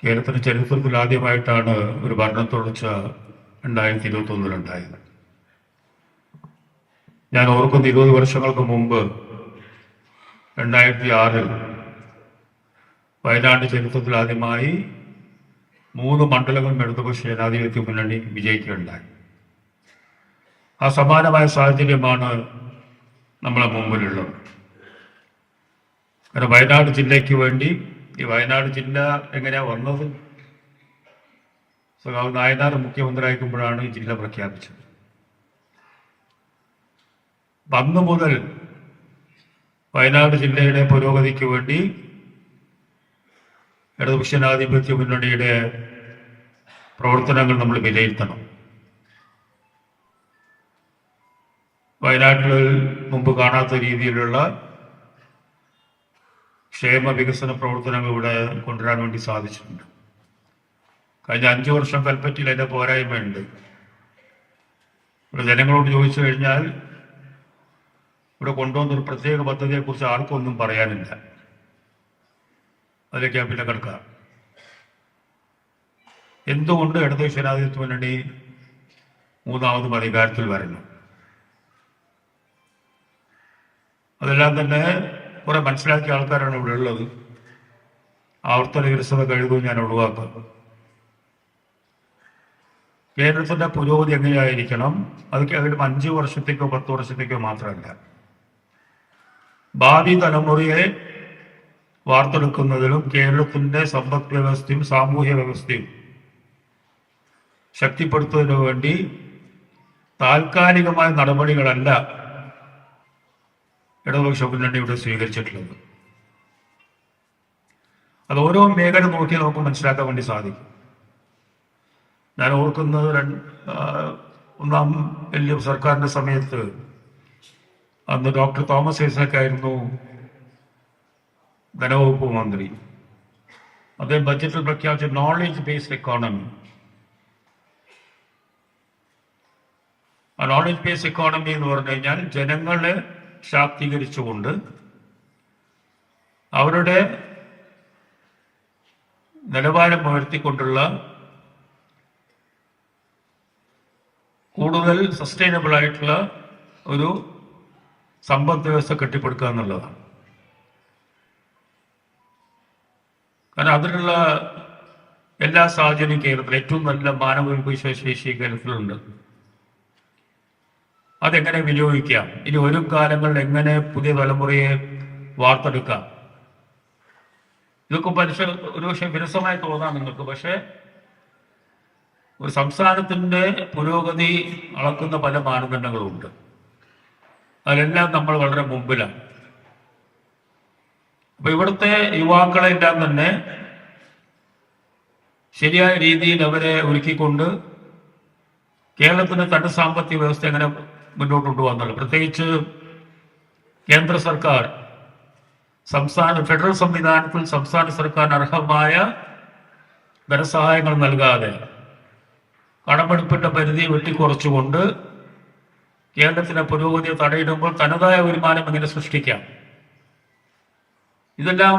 കേരളത്തിന്റെ ചരിത്രത്തിൽ ആദ്യമായിട്ടാണ് ഒരു ഭരണ തുടർച്ച 2021-ലുണ്ടായത്. ഞാൻ ഓർക്കുന്ന 20 വർഷങ്ങൾക്ക് മുമ്പ് 2006-ൽ വയനാട് ചരിത്രത്തിൽ ആദ്യമായി 3 മണ്ഡലങ്ങളും ഇടതുപക്ഷ ജനാധിപത്യ മുന്നണി വിജയിക്കുകയുണ്ടായി. ആ സമാനമായ സാഹചര്യമാണ് നമ്മളെ മുമ്പിലുള്ളത്. കാരണം വയനാട് ജില്ലയ്ക്ക് വേണ്ടി, ഈ വയനാട് ജില്ല എങ്ങനെയാ വന്നത്? സഖാവ് നായനാർ മുഖ്യമന്ത്രി ആയിരിക്കുമ്പോഴാണ് ഈ ജില്ല പ്രഖ്യാപിച്ചത്. അന്ന് മുതൽ വയനാട് ജില്ലയുടെ പുരോഗതിക്ക് വേണ്ടി ഇടതുപക്ഷ ജനാധിപത്യ മുന്നണിയുടെ പ്രവർത്തനങ്ങൾ നമ്മൾ വിലയിരുത്തണം. വയനാട്ടിൽ മുമ്പ് കാണാത്ത രീതിയിലുള്ള ക്ഷേമ വികസന പ്രവർത്തനങ്ങൾ ഇവിടെ കൊണ്ടുവരാൻ വേണ്ടി സാധിച്ചിട്ടുണ്ട്. കഴിഞ്ഞ 5 വർഷം കൽപ്പറ്റയിൽ അതിന്റെ പോരായ്മയുണ്ട്. ഇവിടെ ജനങ്ങളോട് ചോദിച്ചു കഴിഞ്ഞാൽ ഇവിടെ കൊണ്ടുവന്നൊരു പ്രത്യേക പദ്ധതിയെക്കുറിച്ച് ആർക്കൊന്നും പറയാനില്ല. അതിലേക്ക് ഞാൻ പിന്നെ കിടക്കാം. എന്തുകൊണ്ട് ഇടതുപക്ഷ ജനാധിപത്യ മുന്നണി 3ാമതും അധികാരത്തിൽ വരണം? അതെല്ലാം തന്നെ കുറെ മനസ്സിലാക്കിയ ആൾക്കാരാണ് ഇവിടെ ഉള്ളത്. ആവർത്തന വിരസത കഴിവും ഞാൻ ഒഴിവാക്കുക. കേരളത്തിന്റെ പുരോഗതി എങ്ങനെയായിരിക്കണം? അത് കേവലം 5 വർഷത്തേക്കോ 10 വർഷത്തേക്കോ മാത്രമല്ല, ഭാവി തലമുറയെ വാർത്തെടുക്കുന്നതിലും കേരളത്തിന്റെ സമ്പദ് വ്യവസ്ഥയും സാമൂഹ്യ വ്യവസ്ഥയും ശക്തിപ്പെടുത്തുന്നതിനു വേണ്ടി താൽക്കാലികമായ നടപടികളല്ല ഇടതുപക്ഷ മുന്നണി ഇവിടെ സ്വീകരിച്ചിട്ടുള്ളത്. അത് ഓരോ മേഖല നോക്കി നമുക്ക് മനസ്സിലാക്കാൻ വേണ്ടി സാധിക്കും. ഞാൻ ഓർക്കുന്നത് 1ാം വലിയ സർക്കാരിന്റെ സമയത്ത് അന്ന് ഡോക്ടർ തോമസ് ഐസക് ആയിരുന്നു ധനവകുപ്പ് മന്ത്രി. അദ്ദേഹം ബജറ്റിൽ പ്രഖ്യാപിച്ച നോളജ് ബേസ്ഡ് എക്കോണമി. ആ നോളജ് ബേസ്ഡ് എക്കോണമി എന്ന് പറഞ്ഞു കഴിഞ്ഞാൽ ജനങ്ങളെ ശാക്തീകരിച്ചുകൊണ്ട് അവരുടെ നിലവാരം ഉയർത്തിക്കൊണ്ടുള്ള കൂടുതൽ സസ്റ്റൈനബിൾ ആയിട്ടുള്ള ഒരു സമ്പദ് വ്യവസ്ഥ കെട്ടിപ്പടുക്കുക എന്നുള്ളതാണ്. കാരണം അതിനുള്ള എല്ലാ സാഹചര്യവും കേരളത്തിൽ, ഏറ്റവും നല്ല മാനവ വിഭവശേഷി കേരളത്തിലുണ്ട്. അതെങ്ങനെ വിനിയോഗിക്കാം, ഇനി വരും കാലങ്ങളിൽ എങ്ങനെ പുതിയ തലമുറയെ വാർത്തെടുക്കാം, ഇതൊക്കെ ഒരുപക്ഷെ വിരസമായി തോന്നാം നിങ്ങൾക്ക്. പക്ഷെ ഒരു സംസ്ഥാനത്തിന്റെ പുരോഗതി അളക്കുന്ന പല മാനദണ്ഡങ്ങളുണ്ട്. അതിലെല്ലാം നമ്മൾ വളരെ മുമ്പിലാണ്. അപ്പൊ ഇവിടുത്തെ യുവാക്കളെല്ലാം തന്നെ ശരിയായ രീതിയിൽ അവരെ ഒരുക്കിക്കൊണ്ട് കേരളത്തിന്റെ തന്റെ സാമ്പത്തിക വ്യവസ്ഥ എങ്ങനെ മുന്നോട്ട് കൊണ്ടുപോകാന്നുള്ളത്, പ്രത്യേകിച്ച് കേന്ദ്ര സർക്കാർ ഫെഡറൽ സംവിധാനത്തിൽ സംസ്ഥാന സർക്കാരിന് അർഹമായ ധനസഹായങ്ങൾ നൽകാതെ കടമെടുപ്പിന്റെ പരിധി വെട്ടിക്കുറച്ചുകൊണ്ട് കേരളത്തിലെ പുരോഗതിയെ തടയിടുമ്പോൾ തനതായ വരുമാനം എങ്ങനെ സൃഷ്ടിക്കാം, ഇതെല്ലാം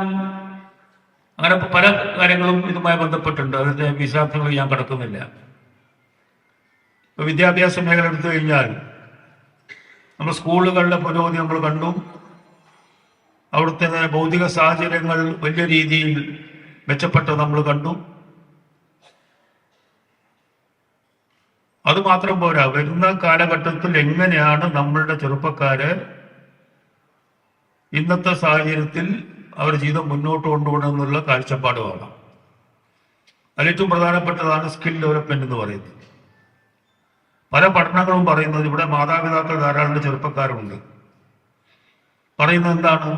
അങ്ങനെ പല കാര്യങ്ങളും ഇതുമായി ബന്ധപ്പെട്ടുണ്ട്. അതിന്റെ വിശദാംശങ്ങൾ ഞാൻ കടക്കുന്നില്ല. ഇപ്പൊ വിദ്യാഭ്യാസ മേഖല എടുത്തു കഴിഞ്ഞാൽ നമ്മൾ സ്കൂളുകളുടെ പുരോഗതി നമ്മൾ കണ്ടു. അവിടുത്തെ ഭൗതിക സാഹചര്യങ്ങൾ വലിയ രീതിയിൽ മെച്ചപ്പെട്ടത് നമ്മൾ കണ്ടു. അതുമാത്രം പോരാ, വരുന്ന കാലഘട്ടത്തിൽ എങ്ങനെയാണ് നമ്മളുടെ ചെറുപ്പക്കാര് ഇന്നത്തെ സാഹചര്യത്തിൽ അവർ ജീവിതം മുന്നോട്ട് കൊണ്ടുപോകണമെന്നുള്ള കാഴ്ചപ്പാട് വേണം. അതിലേറ്റവും പ്രധാനപ്പെട്ടതാണ് സ്കിൽ ഡെവലപ്മെന്റ് എന്ന് പറയുന്നത്. പല പഠനങ്ങളും പറയുന്നത് ഇവിടെ മാതാപിതാക്കൾ ധാരാളം ചെറുപ്പക്കാരുണ്ട്. പറയുന്നത് എന്താണ്?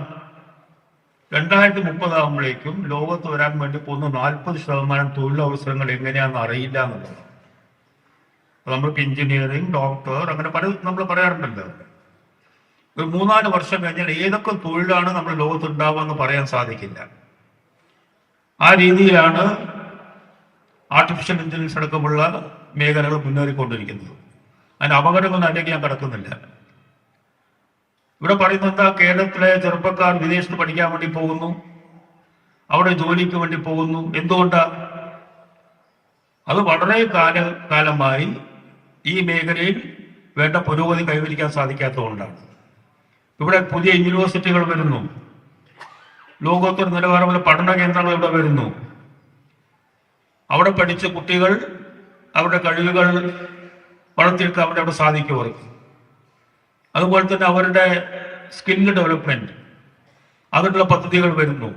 2030 ആകുമ്പോഴേക്കും ലോകത്ത് വരാൻ വേണ്ടി പോകുന്ന 40% തൊഴിലവസരങ്ങൾ എങ്ങനെയാണെന്ന് അറിയില്ല എന്നുള്ളതാണ്. നമ്മൾക്ക് എഞ്ചിനീയറിംഗ്, ഡോക്ടർ, അങ്ങനെ പല നമ്മൾ പറയാറുണ്ടല്ലോ. ഒരു 3-4 വർഷം കഴിഞ്ഞാൽ ഏതൊക്കെ തൊഴിലാണ് നമ്മൾ ലോകത്ത് ഉണ്ടാവുക പറയാൻ സാധിക്കില്ല. ആ രീതിയിലാണ് ആർട്ടിഫിഷ്യൽ ഇന്റലിജൻസ് അടക്കമുള്ള മേഖലകൾ മുന്നേറിക്കൊണ്ടിരിക്കുന്നത്. അതിന് അപകടമൊന്നും അതിലേക്ക് ഞാൻ കടക്കുന്നില്ല. ഇവിടെ പറയുന്നത് എന്താ? കേരളത്തിലെ ചെറുപ്പക്കാർ വിദേശത്ത് പഠിക്കാൻ വേണ്ടി പോകുന്നു, അവിടെ ജോലിക്ക് വേണ്ടി പോകുന്നു. എന്തുകൊണ്ടാ? അത് വളരെ കാലമായി ഈ മേഖലയിൽ വേണ്ട പുരോഗതി കൈവരിക്കാൻ സാധിക്കാത്തതുകൊണ്ടാണ്. ഇവിടെ പുതിയ യൂണിവേഴ്സിറ്റികൾ വരുന്നു, ലോകോത്തര നിലവാരമുള്ള പഠന കേന്ദ്രങ്ങൾ ഇവിടെ വരുന്നു. അവിടെ പഠിച്ച കുട്ടികൾ അവരുടെ കഴിവുകൾ വളർത്തിയെടുക്കാൻ അവിടെ സാധിക്കും അവർക്ക്. അതുപോലെ തന്നെ അവരുടെ സ്കില്ല് ഡെവലപ്മെന്റ് അതിനുള്ള പദ്ധതികൾ വരുന്നു.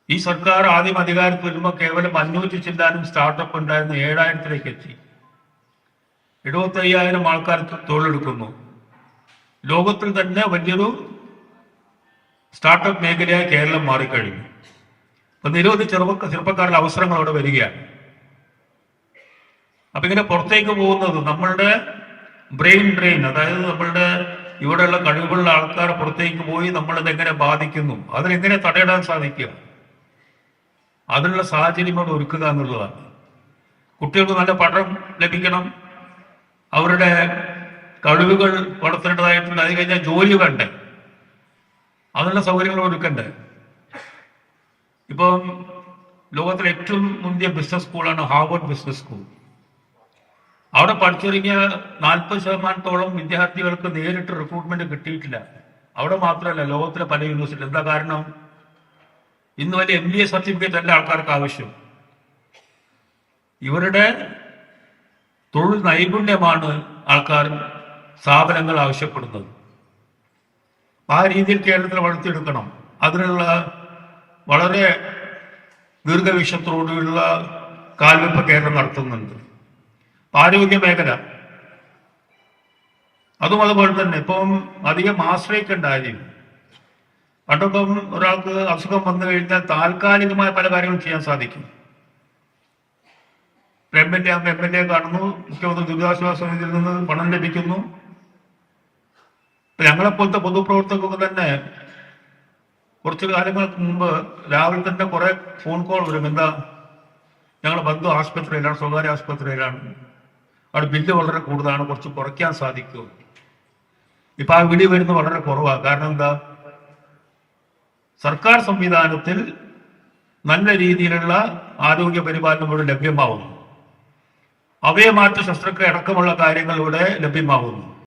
ഈ സർക്കാർ ആദ്യം അധികാരത്തിൽ വരുമ്പോൾ കേവലം 500 ചില്ലാനും സ്റ്റാർട്ടപ്പ് ഉണ്ടായിരുന്ന 7000-ലേക്ക് എത്തി. 75,000 ആൾക്കാർക്ക് തൊഴിലെടുക്കുന്നു. ലോകത്തിൽ തന്നെ വലിയൊരു സ്റ്റാർട്ടപ്പ് മേഖലയായി കേരളം മാറിക്കഴിഞ്ഞു. അപ്പൊ നിരവധി ചെറുപ്പക്കാരുടെ അവസരങ്ങൾ അവിടെ വരികയാണ്. അപ്പൊ ഇങ്ങനെ പുറത്തേക്ക് പോകുന്നത് നമ്മളുടെ ബ്രെയിൻ അതായത് നമ്മളുടെ ഇവിടെയുള്ള കഴിവുള്ള ആൾക്കാർ പുറത്തേക്ക് പോയി നമ്മളത് എങ്ങനെ ബാധിക്കുന്നു, അതിനെങ്ങനെ തടയിടാൻ സാധിക്കുക, അതിനുള്ള സാഹചര്യം അവിടെ ഒരുക്കുക എന്നുള്ളതാണ്. കുട്ടികൾക്ക് നല്ല പഠനം ലഭിക്കണം, അവരുടെ കഴിവുകൾ വളർത്തേണ്ടതായിട്ടുണ്ട്. അത് കഴിഞ്ഞാൽ ജോലി വേണ്ടേ, അതിനുള്ള സൗകര്യങ്ങൾ ഒരുക്കണ്ടേ. ഇപ്പം ലോകത്തിലെ ഏറ്റവും മുന്തിയ ബിസിനസ് സ്കൂളാണ് ഹാർവർഡ് ബിസിനസ് സ്കൂൾ. അവിടെ പഠിച്ചിറങ്ങിയ 40% വിദ്യാർത്ഥികൾക്ക് നേരിട്ട് റിക്രൂട്ട്മെന്റ് കിട്ടിയിട്ടില്ല. അവിടെ മാത്രമല്ല, ലോകത്തിലെ പല യൂണിവേഴ്സിറ്റി. എന്താ കാരണം? ഇന്ന് വലിയ MBA സർട്ടിഫിക്കറ്റ് അല്ല ആൾക്കാർക്ക് ആവശ്യം, ഇവരുടെ തൊഴിൽ നൈപുണ്യമാണ് ആൾക്കാർ സ്ഥാപനങ്ങൾ ആവശ്യപ്പെടുന്നത്. ആ രീതിയിൽ കേരളത്തിൽ വളർത്തിയെടുക്കണം. അതിനുള്ള വളരെ ദീർഘവീക്ഷണത്തോടുള്ള കാൽവെപ്പ് കേരളം നടത്തുന്നുണ്ട്. ആരോഗ്യ മേഖല അതും അതുപോലെ തന്നെ ഇപ്പം അധികം ആശ്രയിക്കേണ്ട കാര്യം. പണ്ടൊപ്പം ഒരാൾക്ക് അസുഖം വന്നു കഴിഞ്ഞാൽ താൽക്കാലികമായ പല കാര്യങ്ങളും ചെയ്യാൻ സാധിക്കും. MLA കാണുന്നു, മുഖ്യമന്ത്രി ദുരിതാശ്വാസ നിധിയിൽ നിന്ന് പണം ലഭിക്കുന്നു. ഞങ്ങളെപ്പോലത്തെ പൊതുപ്രവർത്തകർക്ക് തന്നെ കുറച്ചു കാലങ്ങൾക്ക് മുമ്പ് രാവിലെ തന്നെ കുറെ ഫോൺ കോൾ വരും. എന്താ, ഞങ്ങളുടെ ബന്ധു ആശുപത്രിയിലാണ്, സ്വകാര്യ ആശുപത്രിയിലാണ്, അവിടെ ബില്ല് വളരെ കൂടുതലാണ്, കുറച്ച് കുറയ്ക്കാൻ സാധിക്കുമോ? ഇപ്പൊ ആ വിളി വരുന്നത് വളരെ കുറവാണ്. കാരണം എന്താ? സർക്കാർ സംവിധാനത്തിൽ നല്ല രീതിയിലുള്ള ആരോഗ്യ പരിപാലനം ഇവിടെ ലഭ്യമാവുന്നു. അവയമാറ്റ ശസ്ത്രക്രിയ അടക്കമുള്ള കാര്യങ്ങൾ ഇവിടെ ലഭ്യമാവുന്നു.